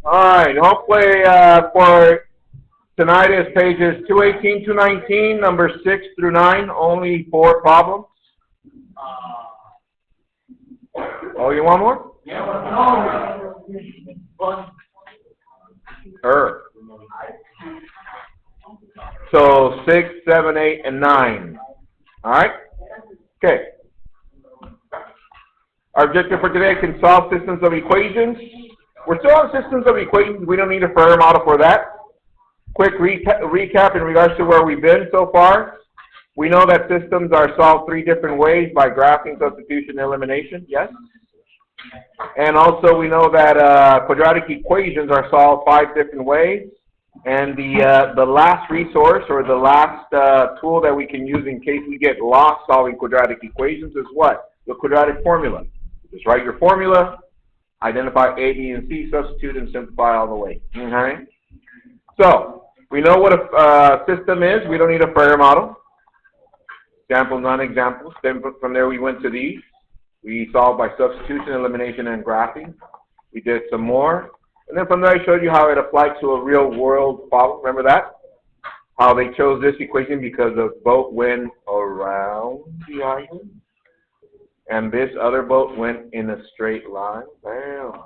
Alright, hopefully for tonight is pages 218 to 19, numbers 6 through 9, only 4 problems. Oh, you want more? So 6, 7, 8, and 9. Alright? Okay. Our objective for today can solve systems of equations. We're still on systems of equations. We don't need a Fermat model for that. Quick recap in regards to where we've been so far. We know that systems are solved 3 different ways by graphing, substitution, and elimination. Yes? And also we know that quadratic equations are solved 5 different ways. And the last resource or the last tool that we can use in case we get lost solving quadratic equations is what? The quadratic formula. Just write your formula, identify A, B, and C, substitute, and simplify all the way. Okay? So, we know what a system is. We don't need a Fermat model. Examples, non-examples. Then from there we went to these. We solved by substitution, elimination, and graphing. We did some more. And then from there I showed you how it applied to a real world problem. Remember that? How they chose this equation because the boat went around the island. And this other boat went in a straight line. Bam.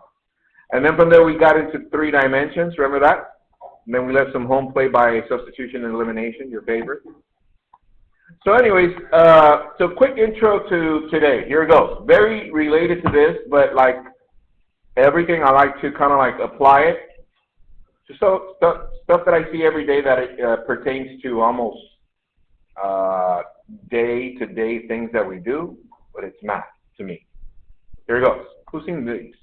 And then from there we got into 3 dimensions. Remember that? And then we left some home play by substitution and elimination, your favorite. So anyways, so quick intro to today. Here it goes. Very related to this, but like everything I like to kind of like apply it. Just so stuff that I see every day that it pertains to almost day-to-day things that we do, but it's math to me. Here it goes. Who's seen these?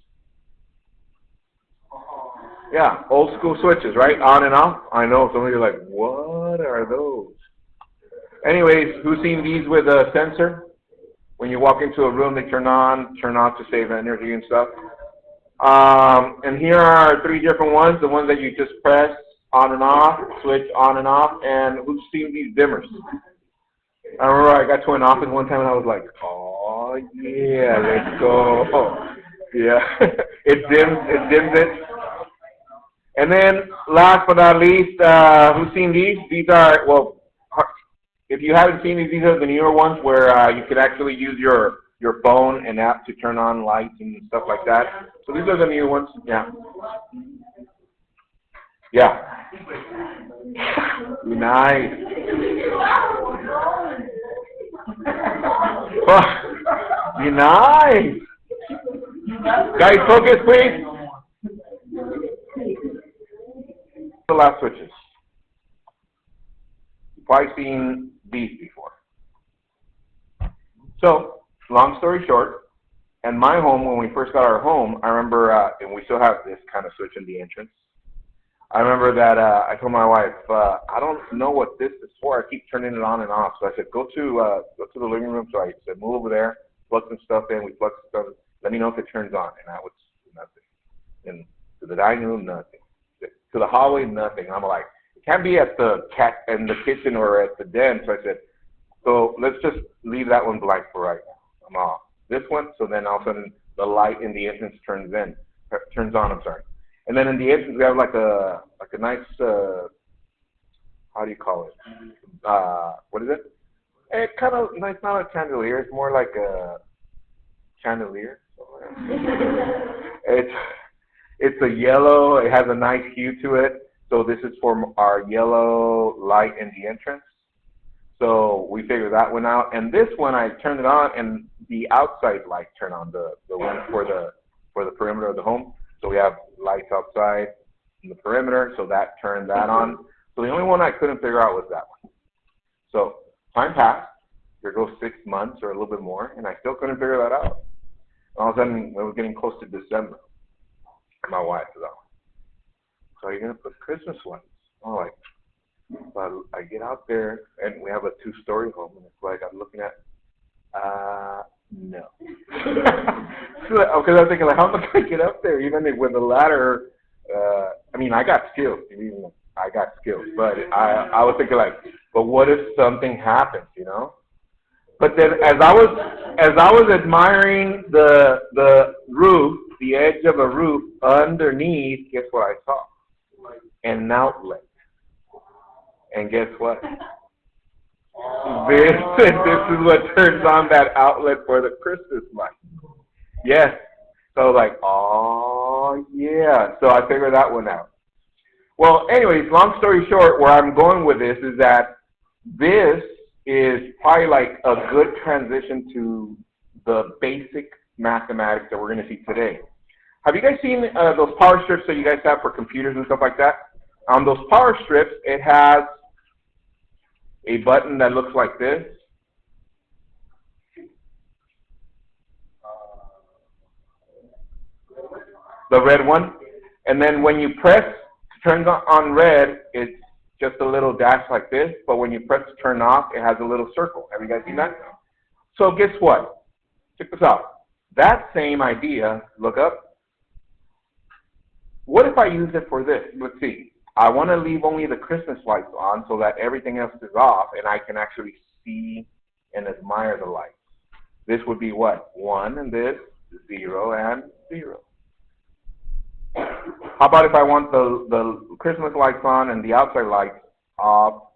Yeah, old school switches, right? On and off. I know some of you are like, what are those? Anyways, who's seen these with a sensor? When you walk into a room, they turn on, turn off to save energy and stuff. And here are 3 different ones. The ones that you just press on and off, switch on and off. And who's seen these dimmers? I remember I got to an office one time and I was like, oh yeah, let's go. Oh, yeah, it dims it. And then last but not least, who's seen these? These are, well, if you haven't seen these are the newer ones where you can actually use your phone and app to turn on lights and stuff like that. So these are the new ones. Yeah. Yeah. Nice. Oh, nice. Guys, focus, please. The last switches. You've probably seen these before. So, long story short, and my home, when we first got our home, I remember, and we still have this kind of switch in the entrance. I remember that I told my wife, I don't know what this is for. I keep turning it on and off. So I said, go to the living room. So I said, move over there, plug some stuff in. We plug some stuff in. Let me know if it turns on. And that was nothing. And to the dining room, nothing. To the hallway, nothing. And I'm like, it can't be at the in the kitchen or at the den. So I said, so let's just leave that one blank for right now. I'm off. This one, so then all of a sudden the light in the entrance turns on. I'm sorry. And then in the entrance we have like a nice how do you call it? What is it? It kind of nice, not a chandelier. It's more like a chandelier. It's a yellow. It has a nice hue to it. So this is for our yellow light in the entrance. So we figured that one out. And this one, I turned it on, and the outside light turned on, the one for the perimeter of the home. So we have lights outside in the perimeter, so that turned that on. So the only one I couldn't figure out was that one. So time passed. There goes 6 months or a little bit more, and I still couldn't figure that out. All of a sudden, we were getting close to December. My wife was out. So are you going to put Christmas ones? I'm like, but I get out there, and we have a 2-story home, and it's like I'm looking at, no. Because I'm thinking, like, how am I going to get up there? Even with a ladder, I mean, I got skills. But I was thinking, like, but what if something happens, you know? But then as I was admiring the roof, the edge of a roof underneath, guess what I saw? An outlet. And guess what? This is what turns on that outlet for the Christmas light. Yes. So like, oh yeah. So I figured that one out. Well, anyways, long story short, where I'm going with this is that this is probably like a good transition to the basic mathematics that we're going to see today. Have you guys seen those power strips that you guys have for computers and stuff like that? On those power strips, it has a button that looks like this. The red one. And then when you press to turn on red, it's just a little dash like this. But when you press to turn off, it has a little circle. Have you guys seen that? So guess what? Check this out. That same idea, look up. What if I use it for this? Let's see. I want to leave only the Christmas lights on so that everything else is off and I can actually see and admire the lights. This would be what? 1 and this, 0 and 0. How about if I want the Christmas lights on and the outside lights off,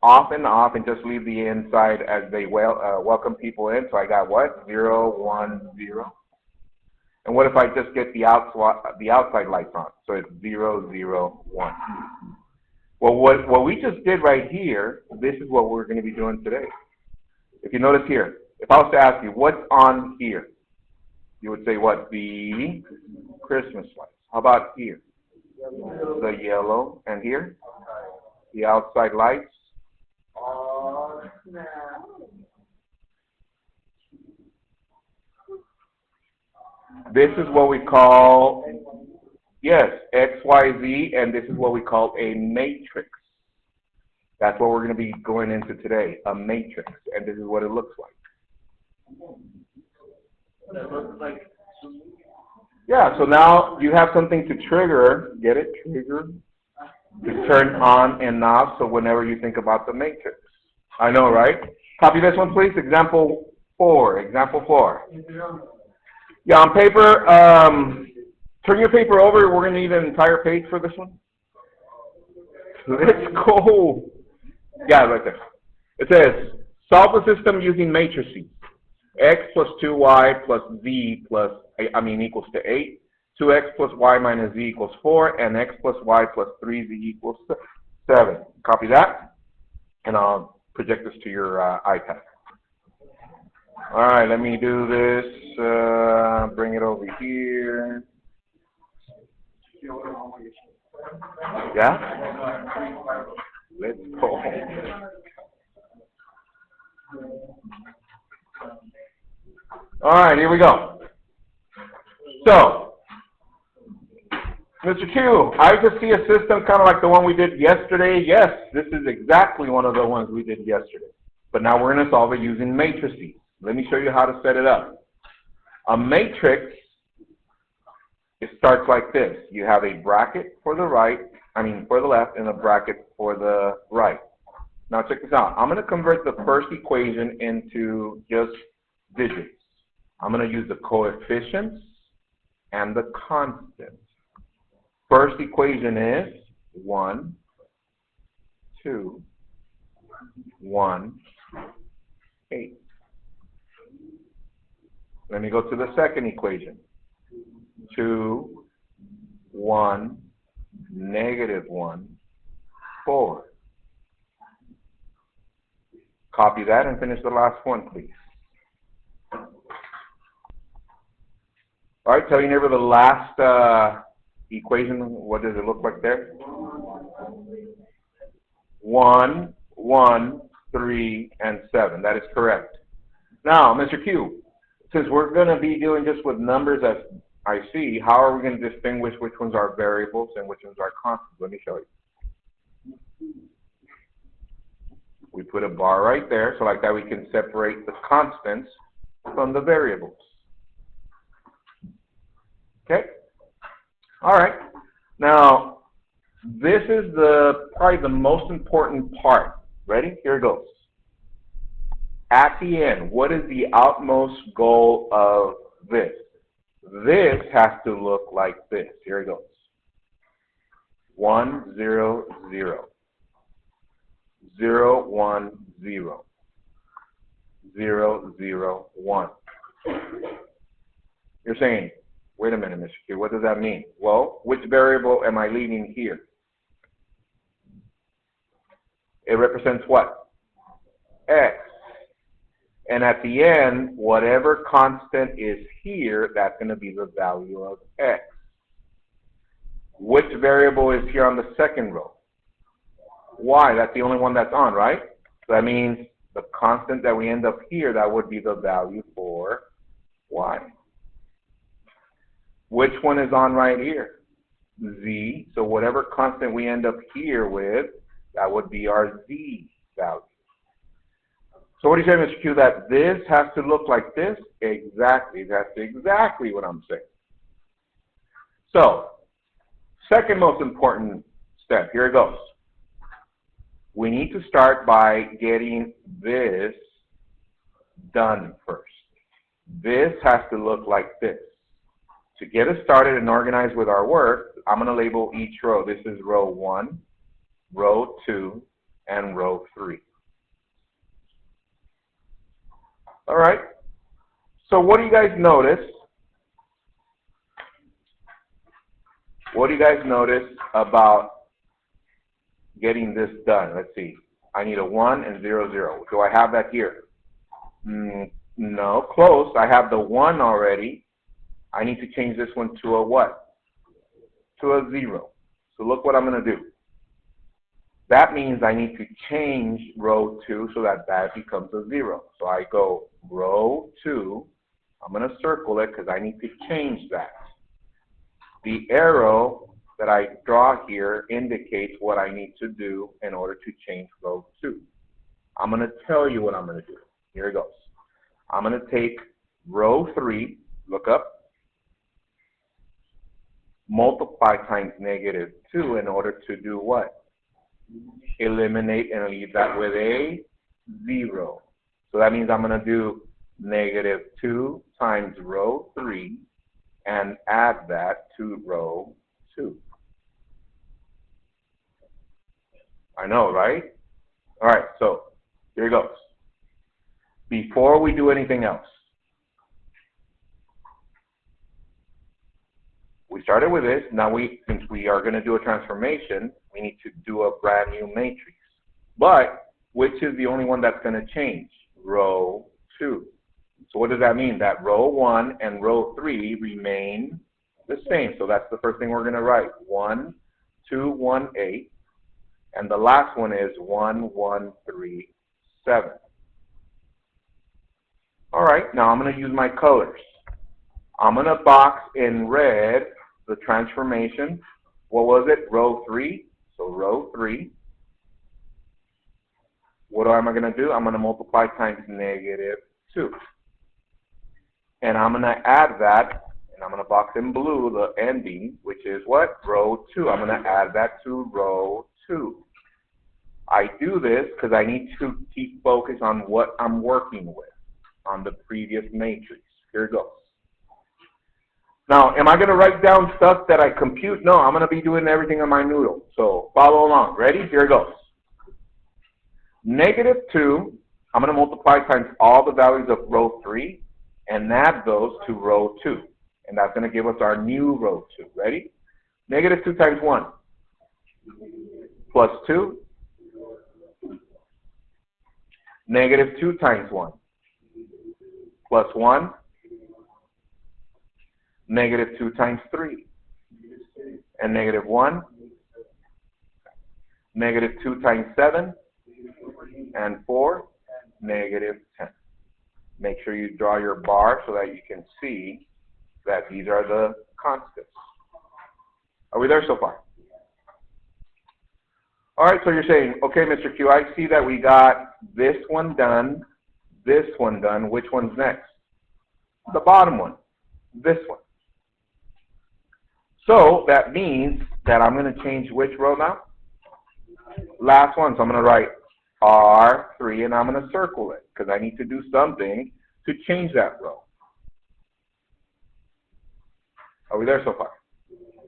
off and just leave the inside as they welcome people in. So I got what? 0, 1, 0. And what if I just get the outside lights on? So it's 0, 0, 1. Well, what we just did right here, this is what we're going to be doing today. If you notice here, if I was to ask you, what's on here? You would say what? The Christmas lights. How about here? The yellow. And here? The outside lights. This is what we call, yes, X, Y, Z, and this is what we call a matrix. That's what we're going to be going into today, a matrix, and this is what it looks like. Yeah, so now you have something to trigger, get it, trigger, to turn on and off, so whenever you think about the matrix. I know, right? Copy this one, please. Example 4. Yeah, on paper, turn your paper over. We're going to need an entire page for this one. Let's go. Yeah, right there. It says, solve the system using matrices. X plus 2y plus z equals to 8. 2x plus y minus z equals 4. And x plus y plus 3z equals 7. Copy that. And I'll project this to your iPad. All right, let me do this. Bring it over here. Yeah? Let's go. All right, here we go. So, Mr. Q, I just see a system kind of like the one we did yesterday. Yes, this is exactly one of the ones we did yesterday. But now we're going to solve it using matrices. Let me show you how to set it up. A matrix, it starts like this. You have a bracket for the for the left, and a bracket for the right. Now check this out. I'm going to convert the first equation into just digits. I'm going to use the coefficients and the constants. First equation is 1, 2, 1, 8. Let me go to the second equation. 2, 1, negative 1, 4. Copy that and finish the last one, please. All right, tell your neighbor the last equation. What does it look like there? 1, 1, 3, and 7. That is correct. Now, Mr. Q, since we're going to be dealing just with numbers as I see, how are we going to distinguish which ones are variables and which ones are constants? Let me show you. We put a bar right there, so like that we can separate the constants from the variables. Okay? All right. Now, this is probably the most important part. Ready? Here it goes. At the end, what is the outmost goal of this? This has to look like this. Here it goes. 1, 0, 0. 0, 1, 0. 0, 0, 1. You're saying, wait a minute, Mr. Q, what does that mean? Well, which variable am I leaving here? It represents what? X. And at the end, whatever constant is here, that's going to be the value of X. Which variable is here on the second row? Y. That's the only one that's on, right? So that means the constant that we end up here, that would be the value for Y. Which one is on right here? Z. So whatever constant we end up here with, that would be our Z value. So what do you say, Mr. Q, that this has to look like this? Exactly. That's exactly what I'm saying. So, second most important step. Here it goes. We need to start by getting this done first. This has to look like this. To get us started and organized with our work, I'm going to label each row. This is row 1, row 2, and row 3. All right. So what do you guys notice? What do you guys notice about getting this done? Let's see. I need a 1 and 0, 0. Do I have that here? No, close. I have the 1 already. I need to change this one to a what? To a 0. So look what I'm going to do. That means I need to change row 2 so that that becomes a 0. So I go row 2. I'm going to circle it because I need to change that. The arrow that I draw here indicates what I need to do in order to change row 2. I'm going to tell you what I'm going to do. Here it goes. I'm going to take row 3, look up, multiply times -2 in order to do what? Eliminate and leave that with a 0. So that means I'm going to do -2 times row 3 and add that to row 2. I know, right? All right, so here it goes. Before we do anything else, we started with this. Now, since we are going to do a transformation, we need to do a brand new matrix. But which is the only one that's going to change? Row 2. So what does that mean? That row 1 and row 3 remain the same. So that's the first thing we're going to write. 1, 2, 1, 8. And the last one is 1, 1, 3, 7. All right, now I'm going to use my colors. I'm going to box in red the transformation. What was it? Row 3. So row 3. What am I going to do? I'm going to multiply times -2. And I'm going to add that, and I'm going to box in blue the ending, which is what? Row 2. I'm going to add that to row 2. I do this because I need to keep focus on what I'm working with on the previous matrix. Here it goes. Now, am I going to write down stuff that I compute? No, I'm going to be doing everything on my noodle. So follow along. Ready? Here it goes. -2, I'm going to multiply times all the values of row 3 and add those to row 2. And that's going to give us our new row 2. Ready? -2 times 1 plus 2. -2 times 1 plus 1. -2 times 3. And -1. -2 times 7. And 4. -10. Make sure you draw your bar so that you can see that these are the constants. Are we there so far? All right, so you're saying, okay, Mr. Q, I see that we got this one done, this one done. Which one's next? The bottom one, this one. So that means that I'm going to change which row now? Last one. So I'm going to write R3 and I'm going to circle it because I need to do something to change that row. Are we there so far?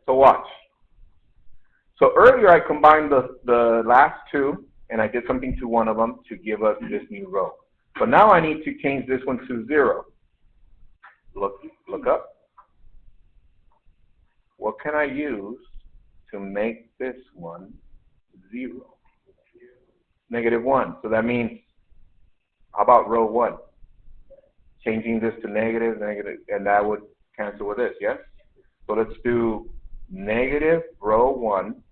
So watch. So earlier I combined the last two, and I did something to one of them to give us this new row. But now I need to change this one to 0. Look up. What can I use to make this one 0? -1. So that means, how about row 1? Changing this to negative, and that would cancel with this, yes? So let's do negative row 1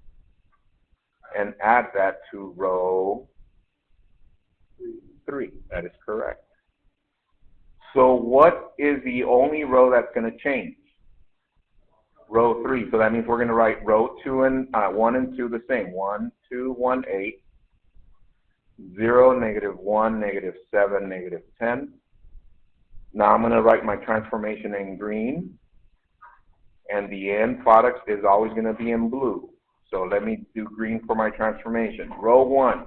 and add that to row 3. That is correct. So what is the only row that's going to change? Row 3. So that means we're going to write row 2 and 1 and 2 the same. 1, 2, 1, 8. 0, -1, -7, -10. Now I'm going to write my transformation in green. And the end product is always going to be in blue. So let me do green for my transformation. Row 1.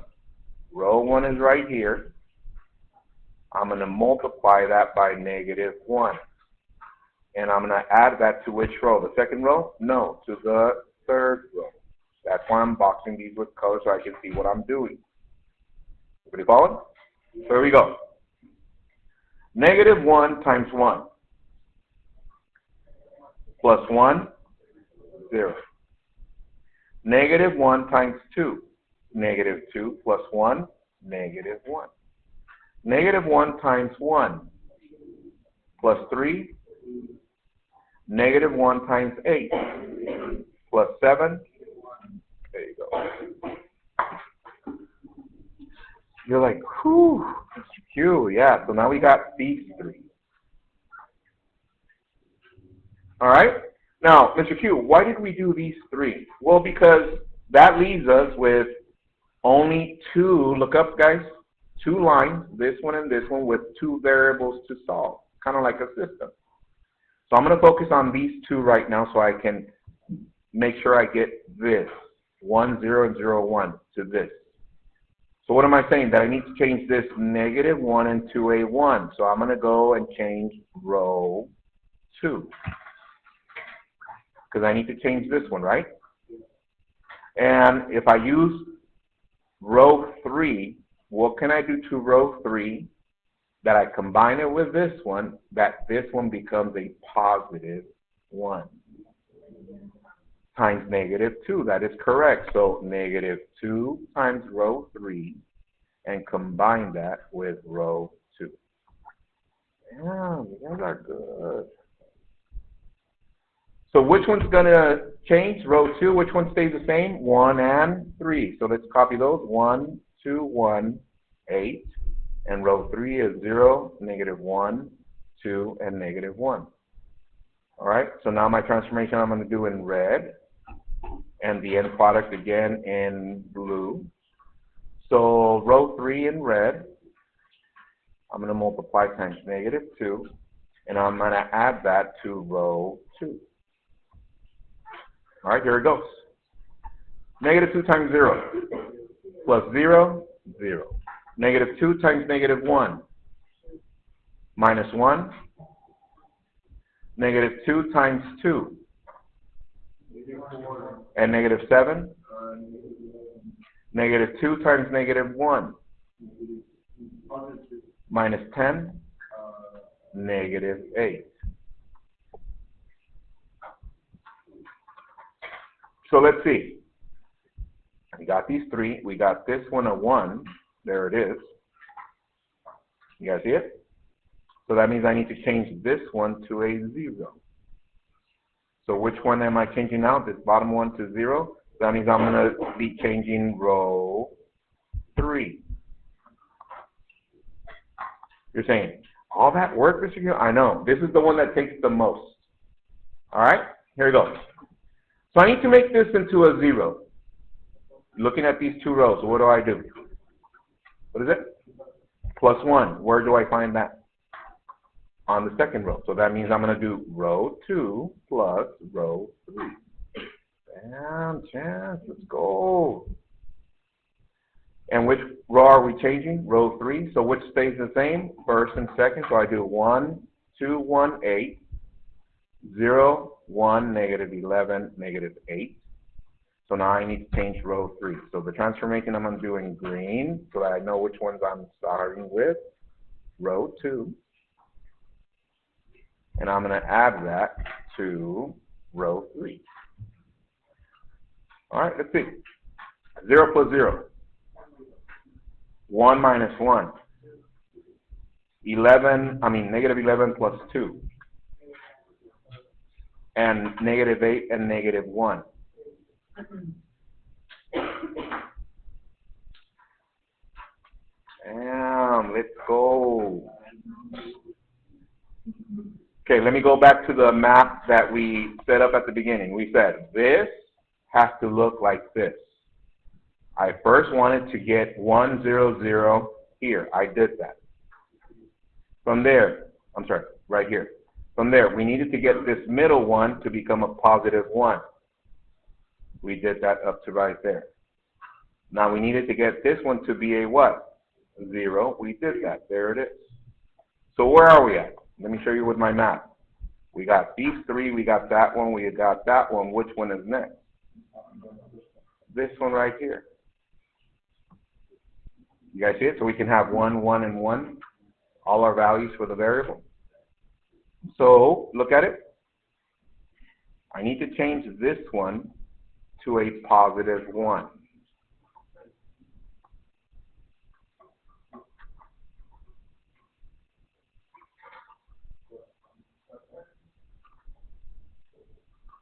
Row 1 is right here. I'm going to multiply that by -1. And I'm going to add that to which row? The second row? No, to the third row. That's why I'm boxing these with color so I can see what I'm doing. Everybody following? So here we go. -1 times 1. Plus 1, 0. -1 times 2. -2 plus 1, -1. -1 times 1 plus 3. -1 times 8 plus 7. There you go. You're like, whew, Mr. Q, yeah. So now we got these 3. All right? Now, Mr. Q, why did we do these 3? Well, because that leaves us with only 2, look up, guys, 2 lines, this one and this one, with 2 variables to solve, kind of like a system. So I'm going to focus on these 2 right now so I can make sure I get this, 1, 0, and 0, 1 to this. So what am I saying? That I need to change this -1 into a 1. So I'm going to go and change row 2. Because I need to change this one, right? And if I use row 3, what can I do to row 3 that I combine it with this one, that this one becomes a positive 1 times -2. That is correct. So -2 times row 3 and combine that with row 2. Yeah, you guys are good. So which one's going to change? Row 2, which one stays the same? 1 and 3. So let's copy those. 1, 2, 1, 8. And row 3 is 0, -1, 2, and -1. All right, so now my transformation I'm going to do in red. And the end product again in blue. So row 3 in red, I'm going to multiply times -2. And I'm going to add that to row 2. All right, here it goes. -2 times 0 plus 0, 0. -2 times -1 minus 1. -2 times 2 and -7. -2 times -1 minus 10, -8. So let's see. We got these 3. We got this one a 1. There it is. You guys see it? So that means I need to change this one to a 0. So which one am I changing now? This bottom one to 0. That means I'm going to be changing row 3. You're saying, all that work, Mr. Gill? I know. This is the one that takes the most. All right? Here it goes. So I need to make this into a 0. Looking at these 2 rows, so what do? What is it? Plus 1. Where do I find that? On the second row. So that means I'm going to do row 2 plus row 3. Bam, chance, let's go. And which row are we changing? Row 3. So which stays the same? First and second. So I do 1, 2, 1, 8. 0, 1, negative 11, negative 8. So now I need to change row 3. So the transformation I'm going to do in green so that I know which ones I'm starting with. Row 2. And I'm going to add that to row 3. All right, let's see. 0 plus 0. 1 minus 1. Negative 11 plus 2. And negative 8 and negative 1. Damn, let's go. Okay, let me go back to the map that we set up at the beginning. We said this has to look like this. I first wanted to get 1, 0, 0 here. I did that. From there, right here. From there, we needed to get this middle one to become a positive 1. We did that up to right there. Now we needed to get this one to be a what? 0. We did that. There it is. So where are we at? Let me show you with my map. We got these 3. We got that one. We got that one. Which one is next? This one right here. You guys see it? So we can have 1, 1, and 1. All our values for the variable. So look at it. I need to change this one to a positive 1.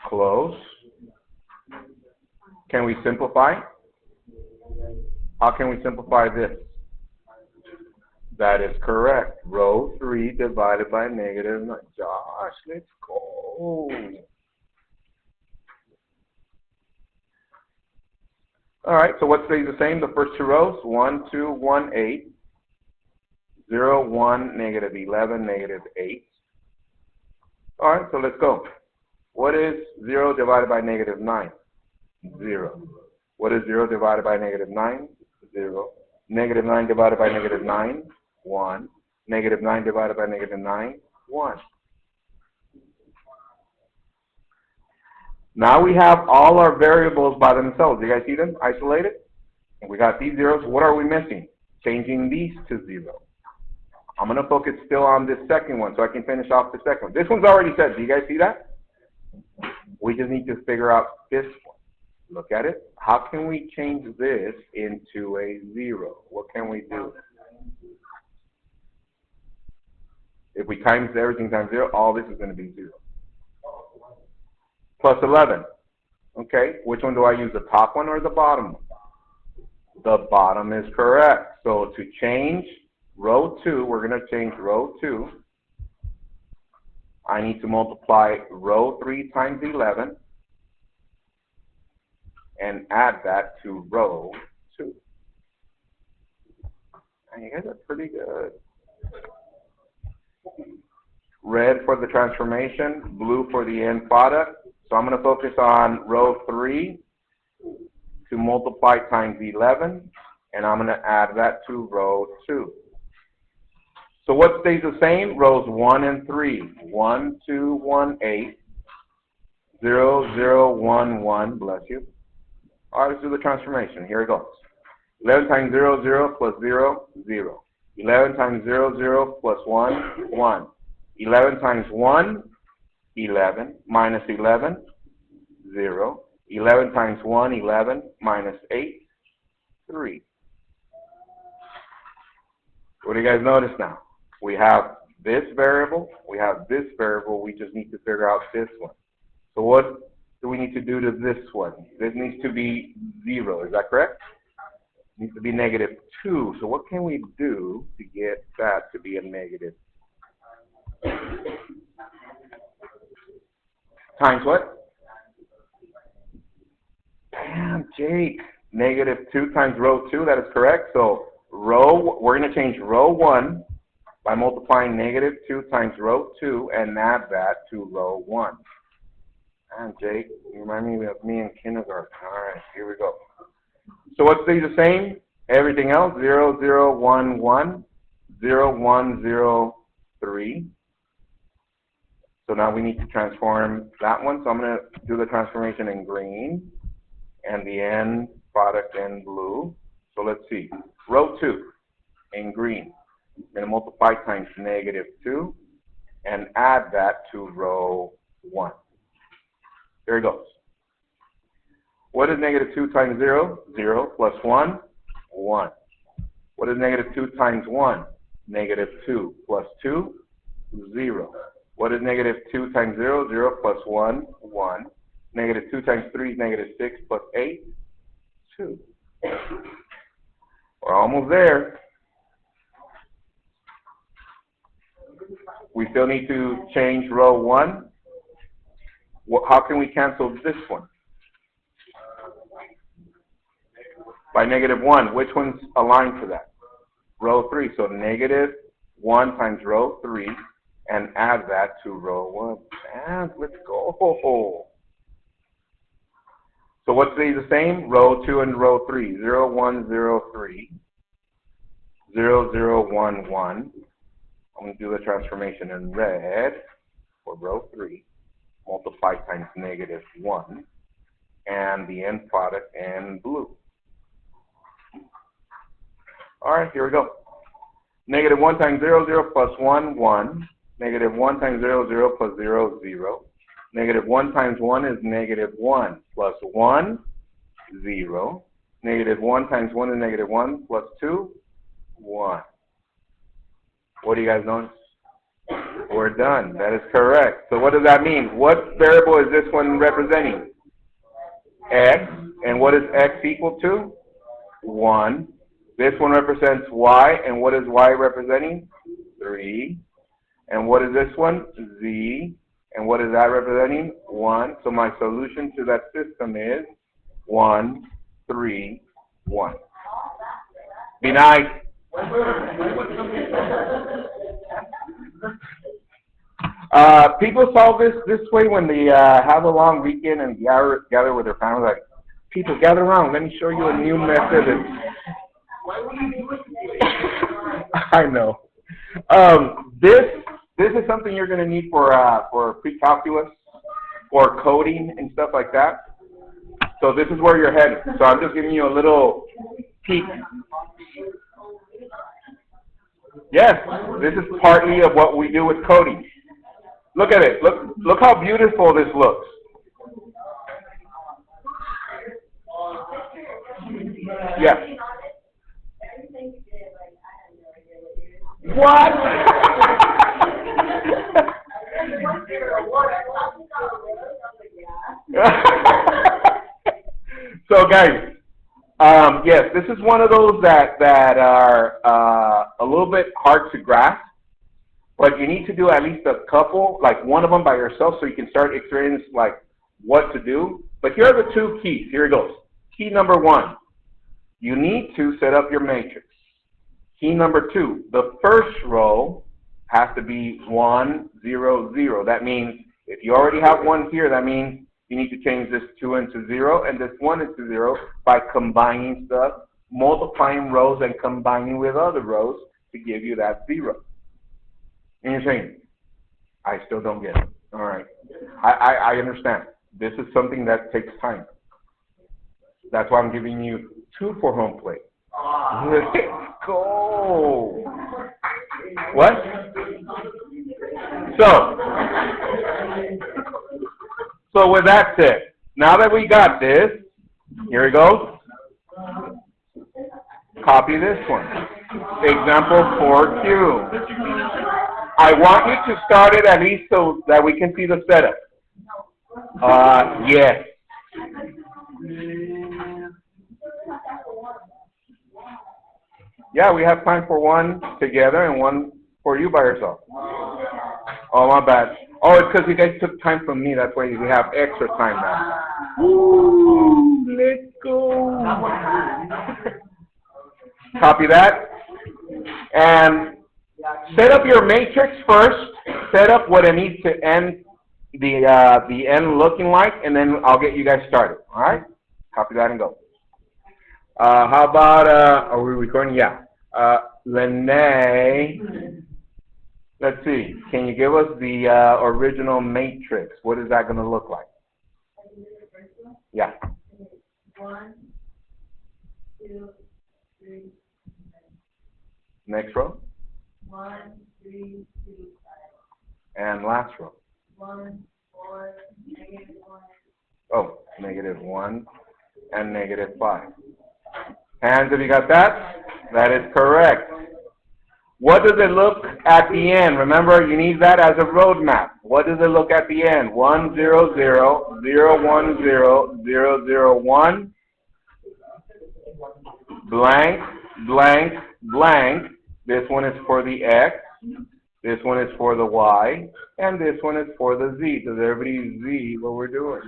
Close. Can we simplify? How can we simplify this? That is correct. Row 3 divided by negative 9. Josh, let's go. All right, so what stays the same? The first 2 rows, 1, 2, 1, 8. 0, 1, negative 11, negative 8. All right, so let's go. What is 0 divided by negative 9? 0. What is 0 divided by negative 9? 0. Negative 9 divided by negative 9? 1. Negative 9 divided by negative 9? 1. Now we have all our variables by themselves. Do you guys see them isolated? And we got these zeros. What are we missing? Changing these to 0. I'm going to focus still on this second one so I can finish off the second one. This one's already said. Do you guys see that? We just need to figure out this one. Look at it. How can we change this into a 0? What can we do? If we times everything times 0, all this is going to be 0. Plus 11. Okay, which one do I use, the top one or the bottom one? The bottom is correct. So to change row 2, we're going to change row 2. I need to multiply row 3 times 11 and add that to row 2. And you guys are pretty good. Red for the transformation, blue for the end product. So I'm going to focus on row 3 to multiply times 11, and I'm going to add that to row 2. So what stays the same? Rows 1 and 3. 1, 2, 1, 8. 0, 0, 1, 1. Bless you. All right, let's do the transformation. Here it goes. 11 times 0, 0 plus 0, 0. 11 times 0, 0 plus 1, 1. 11 times 1, 11. Minus 11, 0. 11 times 1, 11. Minus 8, 3. What do you guys notice now? We have this variable. We have this variable. We just need to figure out this one. So what do we need to do to this one? This needs to be 0. Is that correct? It needs to be negative 2. So what can we do to get that to be a negative? Times what? Damn, Jake. Negative 2 times row 2. That is correct. So we're going to change row 1 by multiplying negative 2 times row 2 and add that to row 1. And Jake, you remind me of me in kindergarten. All right, here we go. So what stays the same? Everything else, 0, 0, 1, 1, 0, 1, 0, 3. So now we need to transform that one. So I'm going to do the transformation in green and the end product in blue. So let's see. Row 2 in green. I'm going to multiply times -2 and add that to row 1. Here it goes. What is -2 times 0? 0 plus 1, 1. What is -2 times 1? -2 plus 2, 0. What is -2 times 0? 0 plus 1, 1. -2 times 3 is -6 plus 8, 2. We're almost there. We still need to change row 1. How can we cancel this one? By -1. Which one's aligned to that? Row 3. So -1 times row 3 and add that to row 1. And let's go. So what stays the same? Row 2 and row 3. 0, 1, 0, 3. 0, 0, 1, 1. I'm going to do the transformation in red for row 3. Multiply times -1. And the end product in blue. All right, here we go. -1 times 0, 0 plus 1, 1. -1 times 0, 0 plus 0, 0. -1 times 1 is -1 plus 1, 0. -1 times 1 is -1 plus 2, 1. What do you guys notice? We're done. That is correct. So what does that mean? What variable is this one representing? X. And what is X equal to? 1. This one represents Y. And what is Y representing? 3. And what is this one? Z. And what is that representing? 1. So my solution to that system is 1, 3, 1. Be nice. People solve this way when they have a long weekend and gather with their families. Like, people, gather around. Let me show you a new method. I know. This is something you're going to need for pre-calculus or coding and stuff like that. So this is where you're heading. So I'm just giving you a little peek. Yes, this is partly of what we do with coding. Look at it. Look how beautiful this looks. Yeah. What? So guys, yes, this is one of those that are a little bit hard to grasp, but you need to do at least a couple, like one of them by yourself, so you can start experiencing like what to do. But here are the 2 keys. Here it goes. Key number 1, you need to set up your matrix. Key number 2, the first row has to be 1, 0, 0. That means if you already have 1 here, that means you need to change this 2 into 0 and this 1 into 0 by combining stuff, multiplying rows and combining with other rows to give you that 0. And you're saying, I still don't get it. All right. I understand. This is something that takes time. That's why I'm giving you 2 for home plate. Let's go. What? So with that said, now that we got this, here it goes. Copy this one. Example 4Q. I want you to start it at least so that we can see the setup. Yes. Yeah, we have time for one together and one for you by yourself. Oh, my bad. Oh, it's because you guys took time from me. That's why we have extra time now. Woo! Let's go. Copy that. And set up your matrix first. Set up what it needs to end the end looking like, and then I'll get you guys started. All right? Copy that and go. How about, are we recording? Yeah. Lene Let's see. Can you give us the original matrix? What is that going to look like? Yeah. 1, 2, 3. Next row. 1, 3, 2, 5. And last row. 1, 4, -1. Oh, -1 and -5. Hands if you got that? That is correct. What does it look at the end? Remember, you need that as a roadmap. What does it look at the end? 1, 0, 0, 0, 1, 0, 0, 0, 1, blank, blank, blank. This one is for the X. This one is for the Y. And this one is for the Z. Does everybody see what we're doing?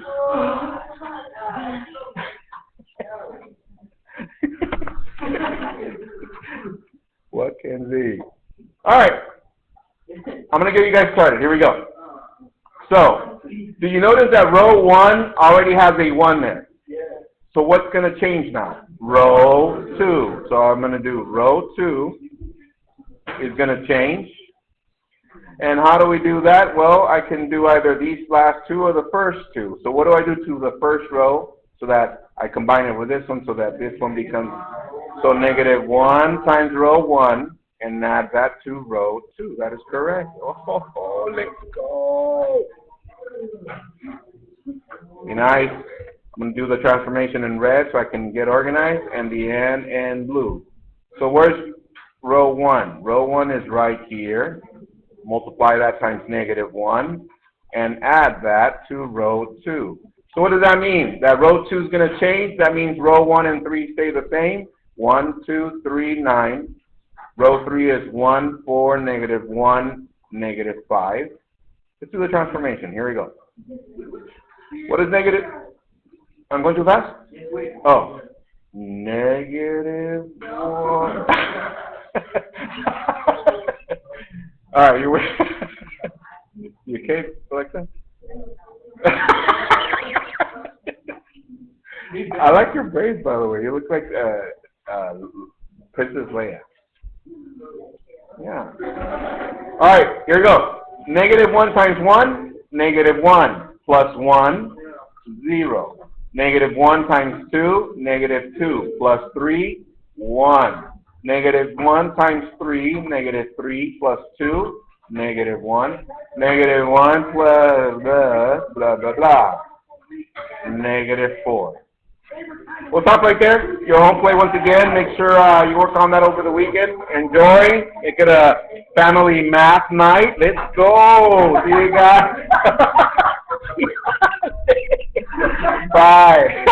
What can be? All right. I'm going to get you guys started. Here we go. So, do you notice that row 1 already has a 1 there? So what's going to change now? Row 2. So I'm going to do row 2 is going to change. And how do we do that? Well, I can do either these last two or the first two. So what do I do to the first row so that I combine it with this one so that this one becomes, so -1 times row 1 and add that to row 2. That is correct. Oh, let's go. Be nice. I'm going to do the transformation in red so I can get organized, and the N in blue. So where's row 1? Row 1 is right here. Multiply that times -1 and add that to row 2. So what does that mean? That row 2 is going to change. That means row 1 and 3 stay the same. 1, 2, 3, 9. Row 3 is 1, 4, -1, -5. Let's do the transformation. Here we go. What is negative? I'm going too fast? Oh. -1. All right, you okay, Alexa? I like your braids, by the way. You look like Princess Leia. Yeah. All right, here we go. -1 times 1, -1 plus 1, 0. -1 times 2, -2 plus 3, 1. -1 times 3, -3 plus 2, -1. -1 plus blah, blah, blah, blah. -4. We'll stop right there. Your home play once again. Make sure you work on that over the weekend. Enjoy. Make it a family math night. Let's go. See you guys. Bye.